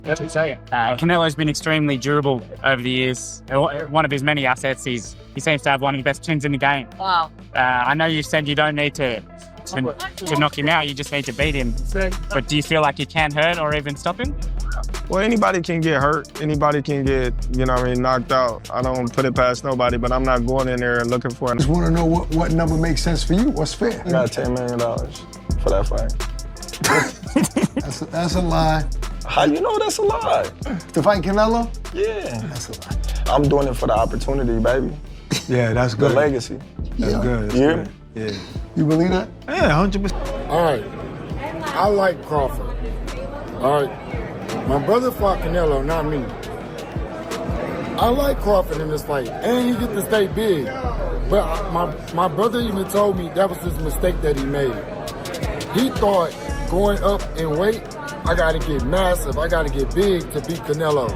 Canelo's been extremely durable over the years. One of his many assets is he seems to have one of the best chins in the game. Wow. I know you said you don't need to knock him out, you just need to beat him. But do you feel like you can hurt or even stop him? Well, anybody can get hurt. Anybody can get, knocked out. I don't put it past nobody, but I'm not going in there and looking for it. I just want to know what number makes sense for you. What's fair? I got $10 million for that fight. That's a lie. How you know that's a lie? To fight Canelo? Yeah. That's a lie. I'm doing it for the opportunity, baby. Yeah, that's good. The legacy. That's good. Yeah. Yeah. You believe that? Yeah, 100%. All right. I like Crawford. All right. My brother fought Canelo, not me. I like Crawford in this fight, and he get to stay big. But my brother even told me that was his mistake that he made. He thought going up in weight, I got to get massive, I got to get big to beat Canelo.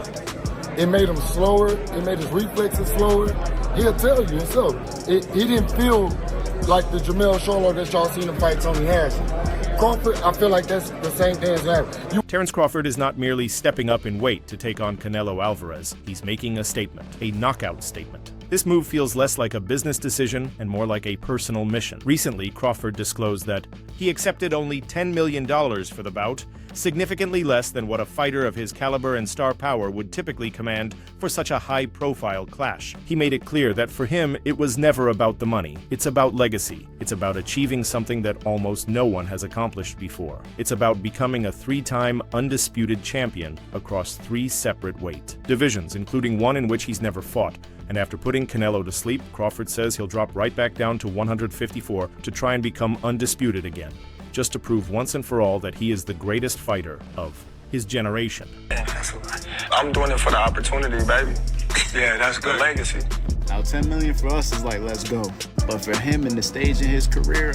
It made him slower, it made his reflexes slower. He'll tell you himself. He didn't feel like the Jermell Charlo that y'all seen him fight Tony Harrison. Crawford, I feel like that's the same thing as that. Terence Crawford is not merely stepping up in weight to take on Canelo Alvarez. He's making a statement, a knockout statement. This move feels less like a business decision and more like a personal mission. Recently, Crawford disclosed that he accepted only $10 million for the bout, significantly less than what a fighter of his caliber and star power would typically command for such a high-profile clash. He made it clear that for him, it was never about the money. It's about legacy. It's about achieving something that almost no one has accomplished before. It's about becoming a 3-time undisputed champion across 3 separate weight divisions, including one in which he's never fought. And after putting Canelo to sleep, Crawford says he'll drop right back down to 154 to try and become undisputed again, just to prove once and for all that he is the greatest fighter of his generation. I'm doing it for the opportunity, baby. Yeah, that's good. The legacy. Now, $10 million for us is like, let's go. But for him in the stage in his career,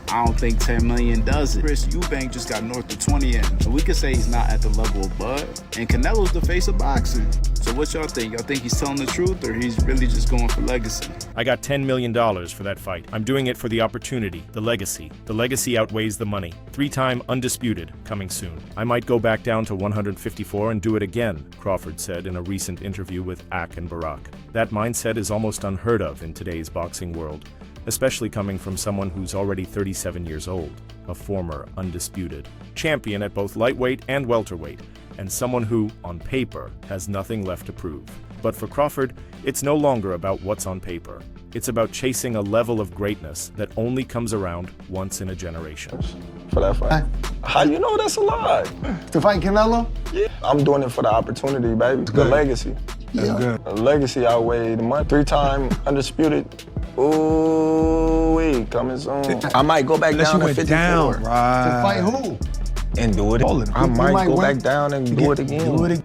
I don't think $10 million does it. Chris Eubank just got north of 20 in. So we could say he's not at the level of Bud. And Canelo's the face of boxing. So what y'all think? Y'all think he's telling the truth or he's really just going for legacy? I got $10 million for that fight. I'm doing it for the opportunity, the legacy. The legacy outweighs the money. 3-time undisputed, coming soon. I might go back down to 154 and do it again, Crawford said in a recent interview with Ak and Barack. That mindset is almost unheard of in today's boxing world, especially coming from someone who's already 37 years old, a former undisputed champion at both lightweight and welterweight, and someone who, on paper, has nothing left to prove. But for Crawford, it's no longer about what's on paper. It's about chasing a level of greatness that only comes around once in a generation. For that fight. How you know that's a lie? To fight Canelo? Yeah. I'm doing it for the opportunity, baby. The legacy. That's good. The legacy outweighed the money. 3-time undisputed. Ooh, coming soon. I might go back down to 54. Right. To fight who? And do it. I might go back down and do it again.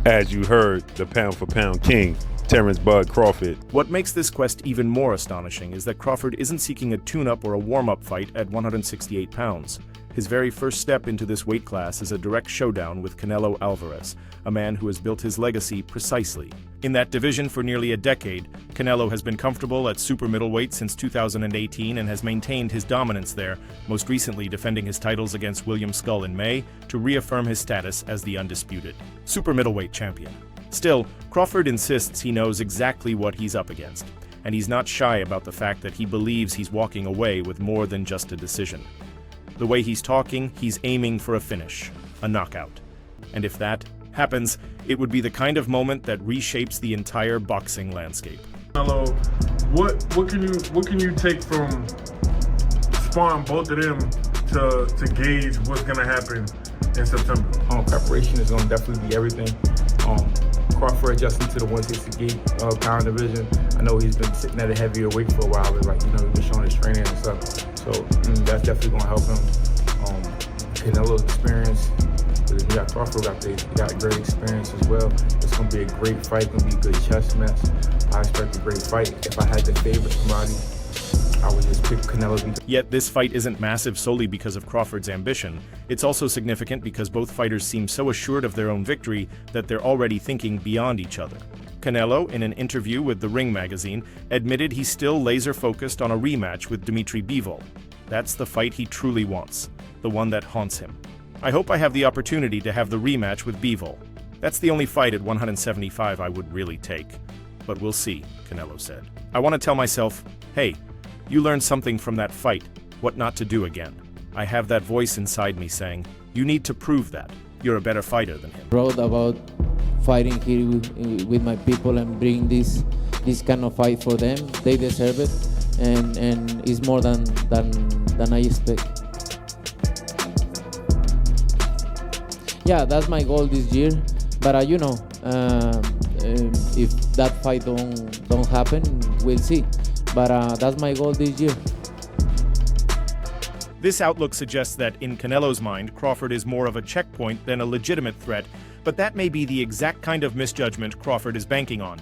As you heard, the pound-for-pound king, Terence Bud Crawford. What makes this quest even more astonishing is that Crawford isn't seeking a tune-up or a warm-up fight at 168 pounds. His very first step into this weight class is a direct showdown with Canelo Alvarez, a man who has built his legacy precisely. In that division for nearly a decade, Canelo has been comfortable at super middleweight since 2018 and has maintained his dominance there, most recently defending his titles against William Skull in May to reaffirm his status as the undisputed super middleweight champion. Still, Crawford insists he knows exactly what he's up against, and he's not shy about the fact that he believes he's walking away with more than just a decision. The way he's talking, he's aiming for a finish, a knockout. And if that happens, it would be the kind of moment that reshapes the entire boxing landscape. Hello, what can you take from sparring both of them to gauge what's gonna happen in September? Preparation is gonna definitely be everything. Crawford adjusting to the 168 pound division. I know he's been sitting at a heavier weight for a while, but he's been showing his training and stuff. So that's definitely gonna help him. Canelo's experience. You got Crawford got great experience as well. It's gonna be a great fight, gonna be a good chess match. I expect a great fight. If I had to favor somebody, I would just pick Canelo. Yet this fight isn't massive solely because of Crawford's ambition. It's also significant because both fighters seem so assured of their own victory that they're already thinking beyond each other. Canelo, in an interview with The Ring magazine, admitted he's still laser-focused on a rematch with Dmitry Bivol. That's the fight he truly wants, the one that haunts him. I hope I have the opportunity to have the rematch with Bivol. That's the only fight at 175 I would really take. But we'll see, Canelo said. I want to tell myself, hey, you learned something from that fight, what not to do again. I have that voice inside me saying, you need to prove that. You're a better fighter than him. Proud about fighting here with my people and bring this kind of fight for them. They deserve it, and it's more than I expect. Yeah, that's my goal this year. But you know, if that fight don't happen, we'll see. But that's my goal this year. This outlook suggests that, in Canelo's mind, Crawford is more of a checkpoint than a legitimate threat, but that may be the exact kind of misjudgment Crawford is banking on.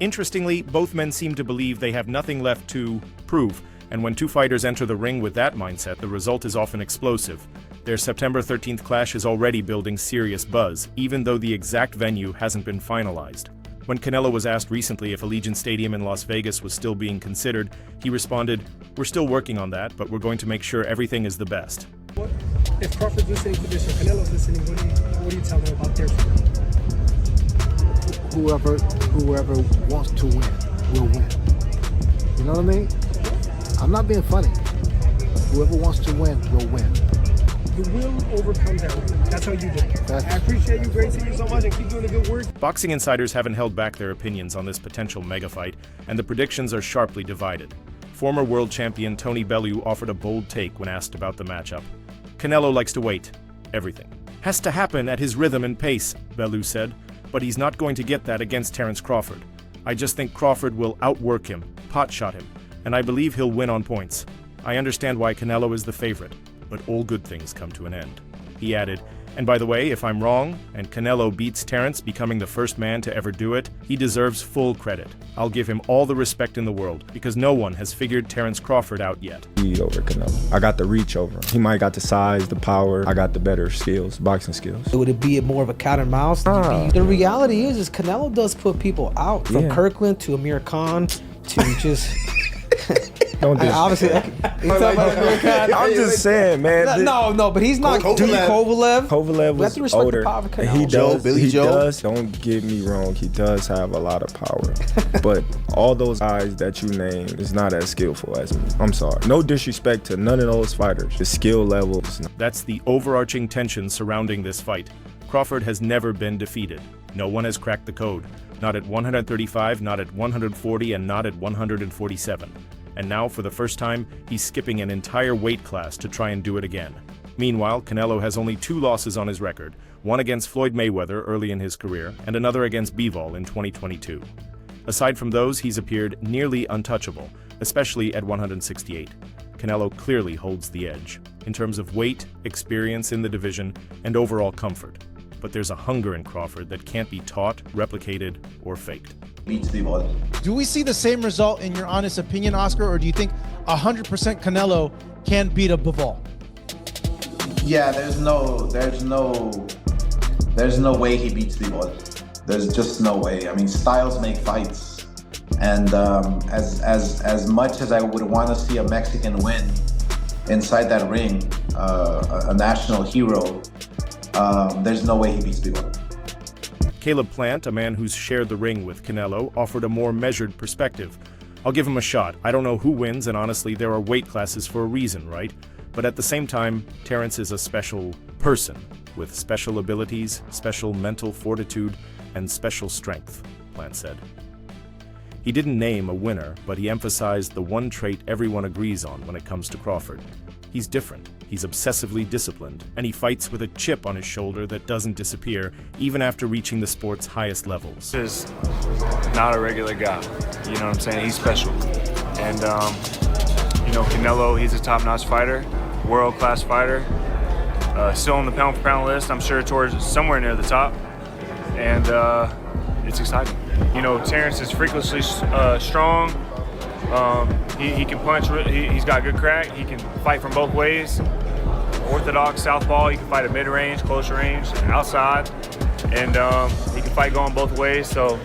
Interestingly, both men seem to believe they have nothing left to prove, and when two fighters enter the ring with that mindset, the result is often explosive. Their September 13th clash is already building serious buzz, even though the exact venue hasn't been finalized. When Canelo was asked recently if Allegiant Stadium in Las Vegas was still being considered, he responded, "We're still working on that, but we're going to make sure everything is the best." What, if Crawford's listening to this or Canelo's listening, what do you tell them about their fight? Whoever wants to win will win. You know what I mean? I'm not being funny. Whoever wants to win will win. You will overcome that. That's how you do it. I appreciate you, Gracie, you so much, and keep doing the good work. Boxing insiders haven't held back their opinions on this potential mega fight, and the predictions are sharply divided. Former world champion Tony Bellew offered a bold take when asked about the matchup. Canelo likes to wait. Everything has to happen at his rhythm and pace, Bellew said, but he's not going to get that against Terence Crawford. I just think Crawford will outwork him, potshot him, and I believe he'll win on points. I understand why Canelo is the favorite, but all good things come to an end. He added, and by the way, if I'm wrong, and Canelo beats Terence, becoming the first man to ever do it, he deserves full credit. I'll give him all the respect in the world, because no one has figured Terence Crawford out yet. Over Canelo. I got the reach over him. He might got the size, the power. I got the better skills, boxing skills. Would it be more of a cat and mouse? The reality is Canelo does put people out, from Kirkland to Amir Khan to just... Don't do obviously, I'm just saying, man. No, but he's not. Kovalev was older. He does. Don't get me wrong. He does have a lot of power, but all those guys that you name is not as skillful as me. I'm sorry. No disrespect to none of those fighters. The skill level is not. That's the overarching tension surrounding this fight. Crawford has never been defeated. No one has cracked the code. Not at 135, not at 140, and not at 147. And now, for the first time, he's skipping an entire weight class to try and do it again. Meanwhile, Canelo has only 2 losses on his record, one against Floyd Mayweather early in his career, and another against Bivol in 2022. Aside from those, he's appeared nearly untouchable, especially at 168. Canelo clearly holds the edge, in terms of weight, experience in the division, and overall comfort. But there's a hunger in Crawford that can't be taught, replicated, or faked. Do we see the same result in your honest opinion, Oscar, or do you think 100% Canelo can beat a Bivol? Yeah, there's no way he beats Bivol. There's just no way. I mean, styles make fights, and as much as I would want to see a Mexican win inside that ring, a national hero, there's no way he beats Bivol. Caleb Plant, a man who's shared the ring with Canelo, offered a more measured perspective. I'll give him a shot. I don't know who wins, and honestly, there are weight classes for a reason, right? But at the same time, Terence is a special person with special abilities, special mental fortitude, and special strength, Plant said. He didn't name a winner, but he emphasized the one trait everyone agrees on when it comes to Crawford. He's different. He's obsessively disciplined, and he fights with a chip on his shoulder that doesn't disappear, even after reaching the sport's highest levels. This is not a regular guy, you know what I'm saying? He's special. And, you know, Canelo, he's a top-notch fighter, world-class fighter, still on the pound-for-pound list, I'm sure towards somewhere near the top, and it's exciting. You know, Terence is freakishly strong. He can punch, he's got good crack, he can fight from both ways. Orthodox, southpaw, he can fight at mid-range, closer range, outside, and he can fight going both ways, so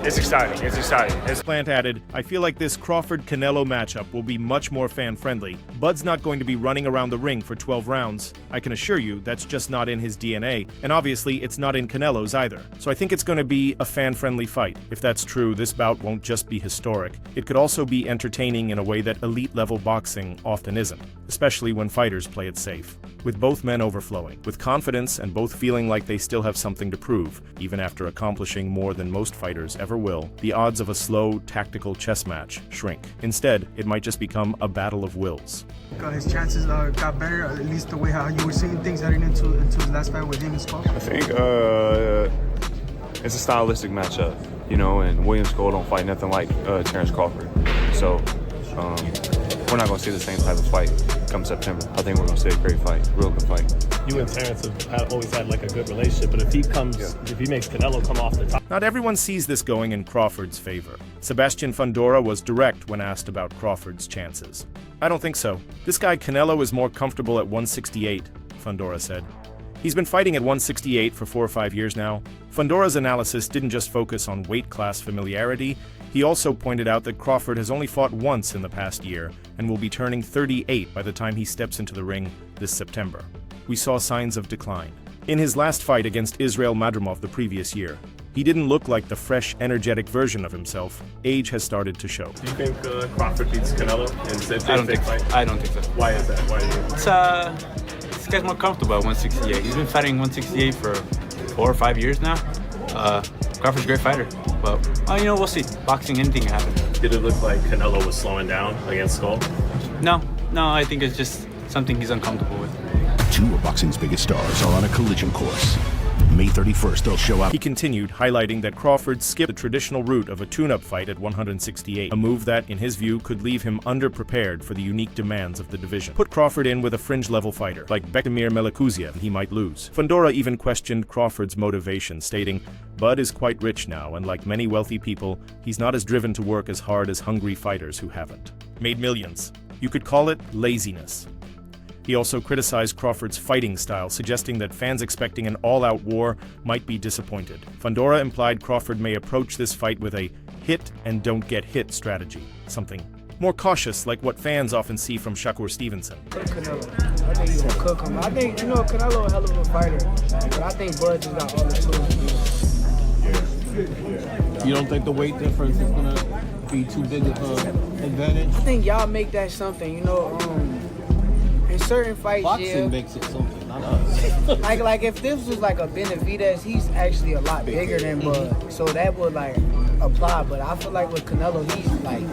It's exciting. It's exciting. Plant added, I feel like this Crawford-Canelo matchup will be much more fan-friendly. Bud's not going to be running around the ring for 12 rounds. I can assure you that's just not in his DNA, and obviously it's not in Canelo's either. So I think it's going to be a fan-friendly fight. If that's true, this bout won't just be historic. It could also be entertaining in a way that elite-level boxing often isn't, especially when fighters play it safe. With both men overflowing, with confidence and both feeling like they still have something to prove, even after accomplishing more than most fighters ever will, the odds of a slow, tactical chess match shrink. Instead, it might just become a battle of wills. His chances got better, at least the way how you were seeing things heading into his last fight with him and Saul. I think it's a stylistic matchup, you know, and William Skull don't fight nothing like Terence Crawford. So we're not going to see the same type of fight come September. I think we're going to see a great fight, real good fight. You and Terence have always had like a good relationship, but if he makes Canelo come off the top. Not everyone sees this going in Crawford's favor. Sebastian Fundora was direct when asked about Crawford's chances. I don't think so. This guy Canelo is more comfortable at 168, Fundora said. He's been fighting at 168 for 4 or 5 years now. Fundora's analysis didn't just focus on weight class familiarity. He also pointed out that Crawford has only fought once in the past year and will be turning 38 by the time he steps into the ring this September. We saw signs of decline. In his last fight against Israel Madrimov the previous year, he didn't look like the fresh, energetic version of himself. Age has started to show. Do you think Crawford beats Canelo? I don't think so. Why is that? Why do you? This guy's more comfortable at 168. He's been fighting 168 for 4 or 5 years now. Crawford's a great fighter, but we'll see. Boxing, anything can happen. Did it look like Canelo was slowing down against Skull? No, I think it's just something he's uncomfortable with. Two of boxing's biggest stars are on a collision course. May 31st, they'll show up. He continued, highlighting that Crawford skipped the traditional route of a tune-up fight at 168, a move that, in his view, could leave him underprepared for the unique demands of the division. Put Crawford in with a fringe-level fighter, like Bektemir Melikuziev, and he might lose. Fundora even questioned Crawford's motivation, stating, Bud is quite rich now, and like many wealthy people, he's not as driven to work as hard as hungry fighters who haven't. Made millions. You could call it laziness. He also criticized Crawford's fighting style, suggesting that fans expecting an all-out war might be disappointed. Fundora implied Crawford may approach this fight with a hit-and-don't-get-hit strategy, something more cautious like what fans often see from Shakur Stevenson. Canelo. I think he's gonna cook him. I think, Canelo a hell of a fighter, but I think Bud just got all the tools. You don't think the weight difference is gonna be too big of an advantage? I think y'all make that something, in certain fights, boxing makes it something, not us. like if this was like a Benavidez, he's actually a lot bigger than Bud, so that would like apply. But I feel like with Canelo, he's like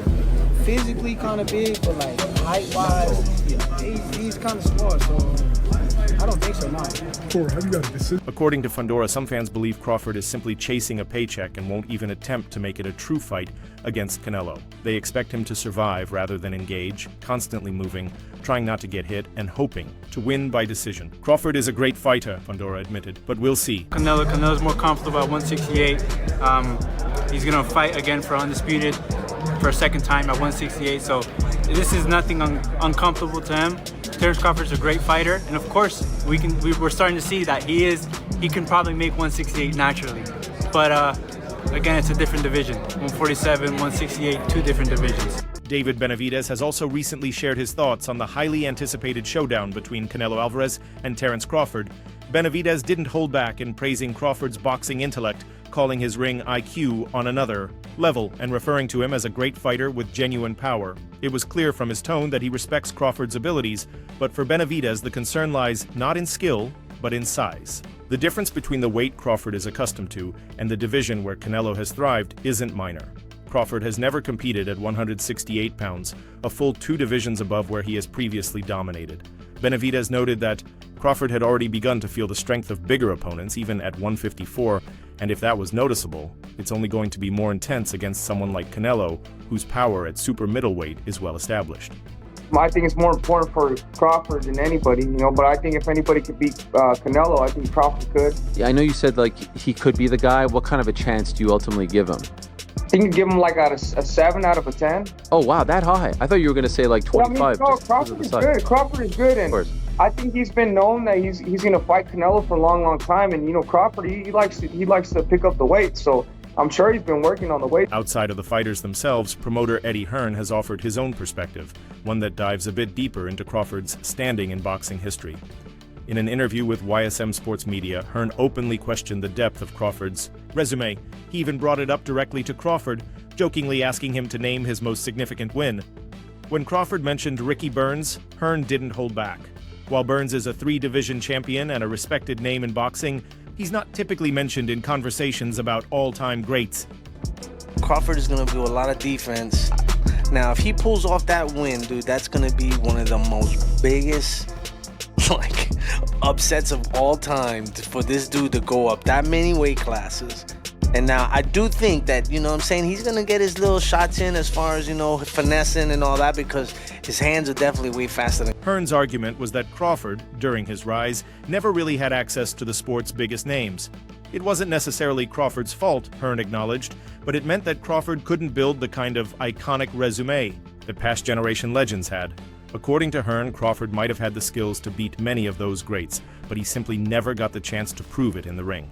physically kind of big, but like height-wise, he's kind of small. So I don't think so, no. According to Fundora, some fans believe Crawford is simply chasing a paycheck and won't even attempt to make it a true fight against Canelo. They expect him to survive rather than engage, constantly moving, trying not to get hit, and hoping to win by decision. Crawford is a great fighter, Fundora admitted, but we'll see. Canelo's more comfortable at 168. He's going to fight again for undisputed for a second time at 168, so this is nothing uncomfortable to him. Terence Crawford's a great fighter, and of course, we're starting to see that he can probably make 168 naturally. But again, it's a different division. 147, 168, two different divisions. David Benavidez has also recently shared his thoughts on the highly anticipated showdown between Canelo Alvarez and Terence Crawford. Benavidez didn't hold back in praising Crawford's boxing intellect, calling his ring IQ on another level and referring to him as a great fighter with genuine power. It was clear from his tone that he respects Crawford's abilities, but for Benavidez, the concern lies not in skill, but in size. The difference between the weight Crawford is accustomed to and the division where Canelo has thrived isn't minor. Crawford has never competed at 168 pounds, a full 2 divisions above where he has previously dominated. Benavidez noted that Crawford had already begun to feel the strength of bigger opponents, even at 154, and if that was noticeable, it's only going to be more intense against someone like Canelo, whose power at super middleweight is well established. I think it's more important for Crawford than anybody, but I think if anybody could beat Canelo, I think Crawford could. Yeah, I know you said he could be the guy. What kind of a chance do you ultimately give him? I think you give him a 7 out of a 10. Oh wow, that high! I thought you were going to say 25. No, Crawford is good. Crawford is good, and I think he's been known that he's going to fight Canelo for a long, long time. And Crawford, he likes to pick up the weight. So I'm sure he's been working on the weight. Outside of the fighters themselves, promoter Eddie Hearn has offered his own perspective, one that dives a bit deeper into Crawford's standing in boxing history. In an interview with YSM Sports Media, Hearn openly questioned the depth of Crawford's resume. He even brought it up directly to Crawford, jokingly asking him to name his most significant win. When Crawford mentioned Ricky Burns, Hearn didn't hold back. While Burns is a 3-division champion and a respected name in boxing, he's not typically mentioned in conversations about all-time greats. Crawford is going to do a lot of defense. Now, if he pulls off that win, dude, that's going to be one of the most biggest, upsets of all time for this dude to go up that many weight classes. And now, I do think that, he's going to get his little shots in as far as, finessing and all that, because his hands are definitely way faster than... Hearn's argument was that Crawford, during his rise, never really had access to the sport's biggest names. It wasn't necessarily Crawford's fault, Hearn acknowledged, but it meant that Crawford couldn't build the kind of iconic resume that past generation legends had. According to Hearn, Crawford might have had the skills to beat many of those greats, but he simply never got the chance to prove it in the ring.